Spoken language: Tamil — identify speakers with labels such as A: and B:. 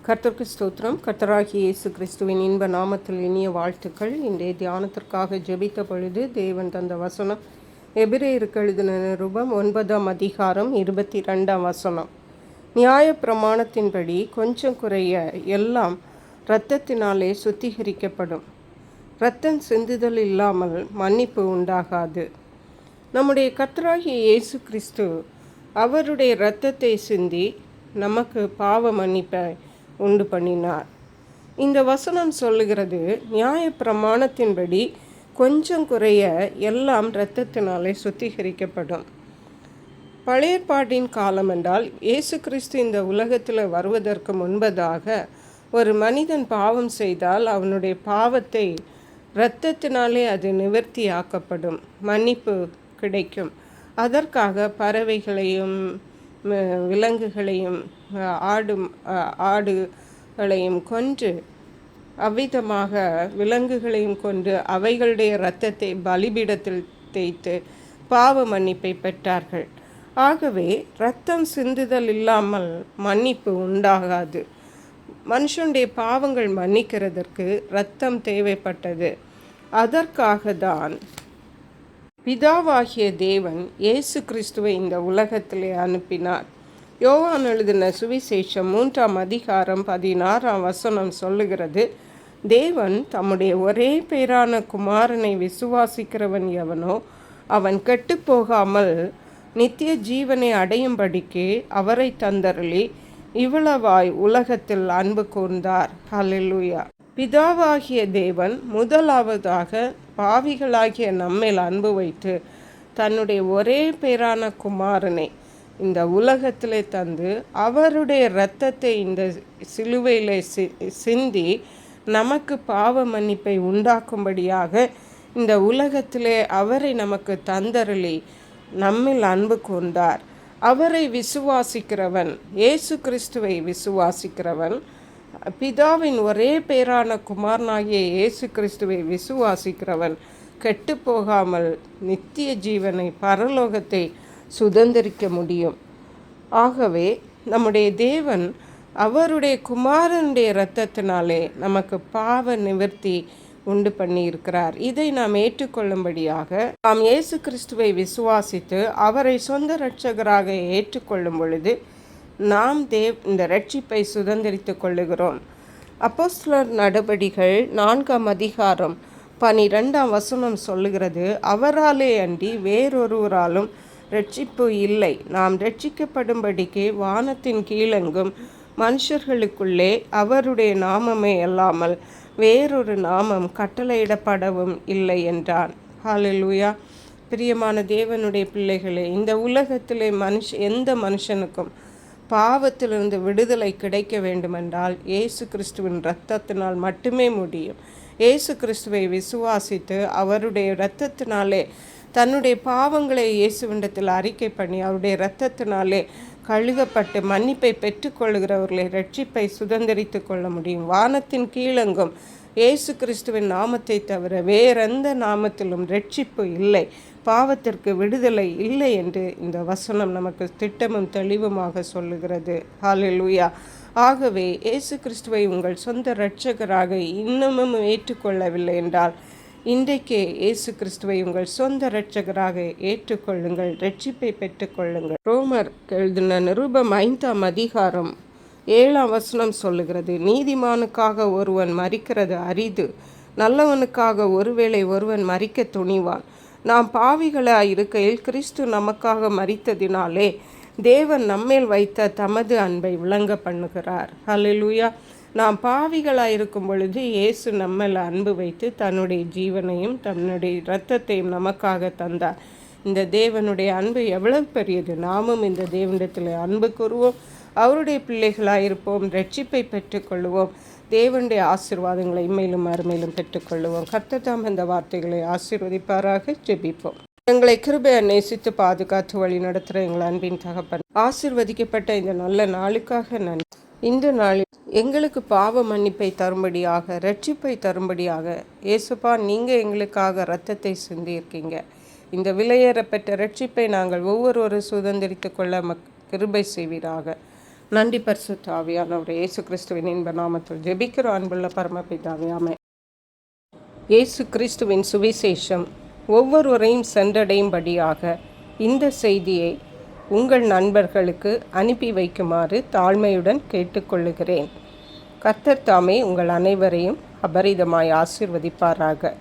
A: கர்த்தருக்கு ஸ்தோத்திரம். கர்த்தராகிய இயேசு கிறிஸ்துவின் இன்ப நாமத்தில் இனிய வாழ்த்துக்கள். இன்றைய தியானத்திற்காக ஜெபித்த பொழுது தேவன் தந்த வசனம் எபிரேயருக்கு எழுதின நிருபம் 9ஆம் அதிகாரம் 22ஆம் வசனம். நியாய பிரமாணத்தின்படி கொஞ்சம் குறைய எல்லாம் இரத்தத்தினாலே சுத்திகரிக்கப்படும். இரத்தம் சிந்துதல் இல்லாமல் மன்னிப்பு உண்டாகாது. நம்முடைய கர்த்தராகிய இயேசு கிறிஸ்து அவருடைய இரத்தத்தை சிந்தி நமக்கு பாவ மன்னிப்பை உண்டு பண்ணினார். இந்த வசனம் சொல்லுகிறது, நியாய பிரமாணத்தின்படி கொஞ்சம் குறைய எல்லாம் இரத்தத்தினாலே சுத்திகரிக்கப்படும். பழைய பாட்டின் காலம் என்றால் இயேசு கிறிஸ்து இந்த உலகத்தில் வருவதற்கு முன்பதாக ஒரு மனிதன் பாவம் செய்தால் அவனுடைய பாவத்தை இரத்தத்தினாலே அது நிவர்த்தியாக்கப்படும், மன்னிப்பு கிடைக்கும். அதற்காக பறவைகளையும் விலங்குகளையும் ஆடுகளையும் கொன்று, அவ்விதமாக விலங்குகளையும் கொண்டு அவைகளுடைய இரத்தத்தை பலிபீடத்தில் தேய்த்து பாவ மன்னிப்பை பெற்றார்கள். ஆகவே இரத்தம் சிந்துதல் இல்லாமல் மன்னிப்பு உண்டாகாது. மனுஷனுடைய பாவங்கள் மன்னிக்கிறதற்கு இரத்தம் தேவைப்பட்டது. அதற்காக தான் பிதாவாகிய தேவன் இயேசு கிறிஸ்துவை இந்த உலகத்திலே அனுப்பினார். யோவான் எழுதின சுவிசேஷம் 3ஆம் அதிகாரம் 16ஆம் வசனம் சொல்லுகிறது, தேவன் தம்முடைய ஒரே பேரான குமாரனை விசுவாசிக்கிறவன் எவனோ அவன் கெட்டுப்போகாமல் நித்திய ஜீவனை அடையும்படிக்கு அவரை தந்தருளி இவ்வளவாய் உலகத்தில் அன்பு கூர்ந்தார். ஹல்லேலூயா. பிதாவாகிய தேவன் முதலாவதாக பாவிகளாகிய நம்மேல் அன்பு வைத்து தன்னுடைய ஒரே பேரான குமாரனை இந்த உலகத்திலே தந்து அவருடைய இரத்தத்தை இந்த சிலுவையில் சிந்தி நமக்கு பாவ மன்னிப்பை உண்டாக்கும்படியாக இந்த உலகத்திலே அவரை நமக்கு தந்தருளி நம்மில் அன்பு கூர்ந்தார். அவரை விசுவாசிக்கிறவன், இயேசு கிறிஸ்துவை விசுவாசிக்கிறவன், பிதாவின் ஒரே பேரான குமாரனாகிய இயேசு கிறிஸ்துவை விசுவாசிக்கிறவன் கெட்டு போகாமல் நித்திய ஜீவனை, பரலோகத்தை சுதந்திரிக்க முடியும். ஆகவே நம்முடைய தேவன் அவருடைய குமாரனுடைய இரத்தத்தினாலே நமக்கு பாவ நிவர்த்தி உண்டு பண்ணியிருக்கிறார். இதை நாம் ஏற்றுக்கொள்ளும்படியாக நாம் இயேசு கிறிஸ்துவை விசுவாசித்து அவரை சொந்த இரட்சகராக ஏற்றுக்கொள்ளும் பொழுது நாம் இந்த ரட்சிப்பை சுதந்திரித்து கொள்ளுகிறோம். அப்போஸ்தலர் நடபடிகள் 4ஆம் அதிகாரம் 12ஆம் வசனம் சொல்லுகிறது, அவராலே அன்றி வேறொருவராலும் ரட்சிப்பு இல்லை. நாம் ரட்சிக்கப்படும்படிக்கு வானத்தின் கீழெங்கும் மனுஷர்களுக்குள்ளே அவருடைய நாமமே அல்லாமல் வேறொரு நாமம் கட்டளையிடப்படவும் இல்லை என்றான். ஹல்லேலூயா. பிரியமான தேவனுடைய பிள்ளைகளே, இந்த உலகத்திலே எந்த மனுஷனுக்கும் பாவத்திலிருந்து விடுதலை கிடைக்க வேண்டுமென்றால் இயேசு கிறிஸ்துவின் இரத்தத்தினால் மட்டுமே முடியும். இயேசு கிறிஸ்துவை விசுவாசித்து அவருடைய இரத்தத்தினாலே தன்னுடைய பாவங்களை இயேசுவிடத்தில் அறிக்கை பண்ணி அவருடைய இரத்தத்தினாலே கழுகப்பட்டு மன்னிப்பை பெற்றுக்கொள்கிறவர்களை ரட்சிப்பை சுதந்திரித்து கொள்ள முடியும். வானத்தின் கீழெங்கும் இயேசு கிறிஸ்துவின் நாமத்தை தவிர வேறெந்த நாமத்திலும் ரட்சிப்பு இல்லை, பாவத்திற்கு விடுதலை இல்லை என்று இந்த வசனம் நமக்கு திட்டமும் தெளிவுமாக சொல்லுகிறது. ஹல்லேலூயா. ஆகவே இயேசு கிறிஸ்துவை உங்கள் சொந்த இரட்சகராக இன்னமும் ஏற்றுக்கொள்ளவில்லை என்றால் இன்றைக்கே இயேசு கிறிஸ்துவை உங்கள் சொந்த இரட்சகராக ஏற்றுக்கொள்ளுங்கள், ரட்சிப்பை பெற்றுக்கொள்ளுங்கள். ரோமர் எழுதின நிருபம் 5ஆம் அதிகாரம் 7ஆம் வசனம் சொல்லுகிறது, நீதிமானுக்காக ஒருவன் மரிக்கிறது அரிது, நல்லவனுக்காக ஒருவேளை ஒருவன் மரிக்க துணிவான். நாம் பாவிகளாய் இருக்கையில் கிறிஸ்து நமக்காக மரித்ததினாலே தேவன் நம்மேல் வைத்த தமது அன்பை விளங்க பண்ணுகிறார். ஹல்லேலூயா. நாம் பாவிகளாய் இருக்கும் பொழுது இயேசு நம்மேல் அன்பு வைத்து தன்னுடைய ஜீவனையும் தன்னுடைய இரத்தத்தையும் நமக்காக தந்தார். இந்த தேவனுடைய அன்பு எவ்வளவு பெரியது! நாமும் இந்த தேவனிடத்தில் அன்பு கூறுவோம், அவருடைய பிள்ளைகளாயிருப்போம், ரட்சிப்பை பெற்றுக்கொள்வோம், தேவனுடைய ஆசீர்வாதங்களை மேலும் அருமையிலும் பெற்றுக்கொள்வோம். கர்த்தர் தாம் இந்த வார்த்தைகளை ஆசீர்வதிப்பாராக. ஜெபிப்போம். எங்களை கிருபையை நேசித்து பாதுகாத்து வழி நடத்துகிற எங்கள் அன்பின் தகப்பன், ஆசீர்வதிக்கப்பட்ட இந்த நல்ல நாளுக்காக நன்றி. இந்த நாளில் எங்களுக்கு பாவ மன்னிப்பை தரும்படியாக, ரட்சிப்பை தரும்படியாக இயேசுப்பா நீங்கள் எங்களுக்காக இரத்தத்தை சிந்தியிருக்கீங்க. இந்த விலையேறப்பெற்ற ரட்சிப்பை நாங்கள் ஒவ்வொருவரும் சுதந்திரித்து கொள்ள கிருபை செய்வீராக. நன்றி பரிசுத்த ஆவியானவரே. இயேசு கிறிஸ்துவின் இன்ப நாமத்தில் ஜெபிக்கிற அன்புள்ள பரமபிதாவே, ஆமென். இயேசு கிறிஸ்துவின் சுவிசேஷம் ஒவ்வொருவரையும் சென்றடையும்படியாக இந்த செய்தியை உங்கள் நண்பர்களுக்கு அனுப்பி வைக்குமாறு தாழ்மையுடன் கேட்டுக்கொள்ளுகிறேன். கர்த்தர் தாமே உங்கள் அனைவரையும் அபரிதமாய் ஆசீர்வதிப்பாராக.